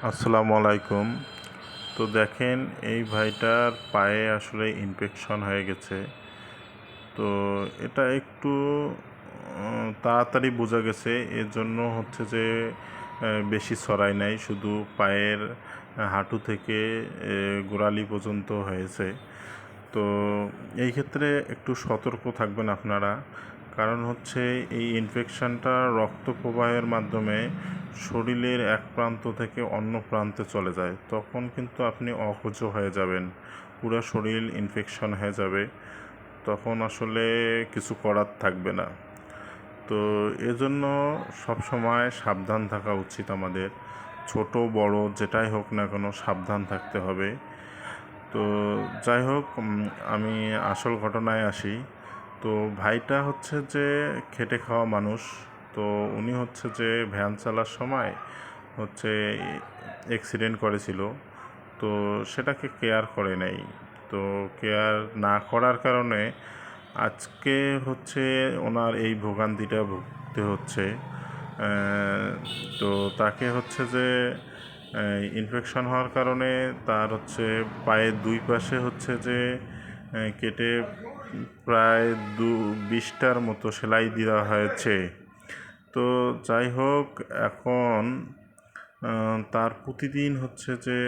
আসসালামু আলাইকুম। তো দেখেন এই ভাইটার পায়ে আসলে ইনফেকশন হয়ে গেছে। তো এটা একটু তাড়াতাড়ি বোঝা গেছে, এর জন্য হচ্ছে যে বেশি ছড়ায় নাই, শুধু পায়ের হাঁটু থেকে গোড়ালি পর্যন্ত হয়েছে। তো এই ক্ষেত্রে একটু সতর্ক থাকবেন আপনারা, কারণ হচ্ছে এই ইনফেকশানটা রক্ত প্রবাহের মাধ্যমে শরীরের এক প্রান্ত থেকে অন্য প্রান্তে চলে যায়, তখন কিন্তু আপনি অসহ্য হয়ে যাবেন, পুরো শরীর ইনফেকশন হয়ে যাবে, তখন আসলে কিছু করার থাকবে না। তো এজন্য সবসময় সাবধান থাকা উচিত আমাদের, ছোট বড় যেটাই হোক না কেন সাবধান থাকতে হবে। তো যাই হোক, আমি আসল ঘটনায় আসি। তো ভাইটা হচ্ছে যে খেটে খাওয়া মানুষ। তো উনি হচ্ছে যে ভ্যান চালার সময় হচ্ছে অ্যাক্সিডেন্ট করেছিল। তো সেটাকে কেয়ার করে নাই। তো কেয়ার না করার কারণে আজকে হচ্ছে ওনার এই ভোগান্তিটা ভুগতে হচ্ছে। তো তাকে হচ্ছে যে ইনফেকশন হওয়ার কারণে তার হচ্ছে পায়ের দুই পাশে হচ্ছে যে কেটে প্রায় 20টার মতো সেলাই দেওয়া হয়েছে। তো যাই হোক, এখন তার প্রতিদিন হচ্ছে যে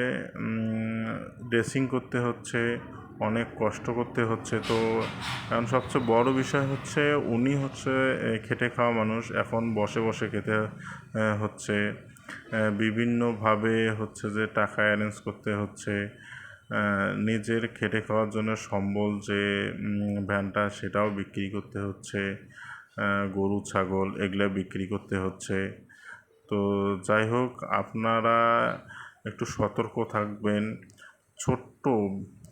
ড্রেসিং করতে হচ্ছে, অনেক কষ্ট করতে হচ্ছে। তো এখন সবচেয়ে বড় বিষয় হচ্ছে উনি হচ্ছে খেটে খাওয়া মানুষ, এখন বসে বসে খেতে হচ্ছে, বিভিন্নভাবে হচ্ছে যে টাকা অ্যারেঞ্জ করতে হচ্ছে, নিজের খেটে খাওয়ার জন্য সম্বল যে ভ্যানটা সেটাও বিক্রি করতে হচ্ছে, গরু ছাগল এগুলো বিক্রি করতে হচ্ছে। তো যাই হোক, আপনারা একটু সতর্ক থাকবেন, ছোট্ট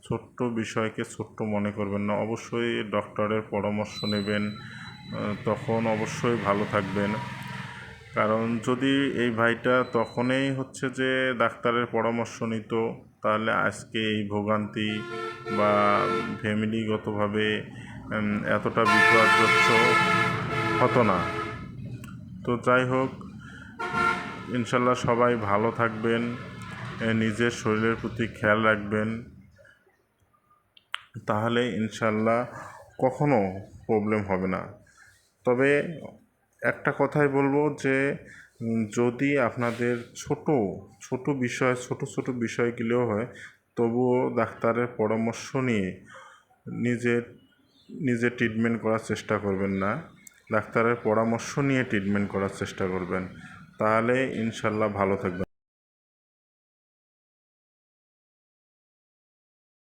ছোট্ট বিষয়কে ছোট্ট মনে করবেন না, অবশ্যই ডক্টরের পরামর্শ নেবেন, তখন অবশ্যই ভালো থাকবেন। কারণ যদি এই ভাইটা তখনই হচ্ছে যে ডাক্তারের পরামর্শ নিত, তাহলে আজকে এই ভোগান্তি বা ফ্যামিলিগতভাবে এতটা বিপর্যস্ত হতো না। তো যাই হোক, ইনশাল্লাহ সবাই ভালো থাকবেন, নিজের শরীরের প্রতি খেয়াল রাখবেন, তাহলে ইনশাল্লাহ কখনো প্রবলেম হবে না। তবে একটা কথাই বলবো যে যদি আপনাদের ছোট ছোট বিষয় ছোট ছোট বিষয়গুলোও হয়, তবুও ডাক্তারের পরামর্শ নিয়ে নিজের নিজে ট্রিটমেন্ট করার চেষ্টা করবেন না, ডাক্তারের পরামর্শ নিয়ে ট্রিটমেন্ট করার চেষ্টা করবেন, তাহলে ইনশাল্লাহ ভালো থাকবেন।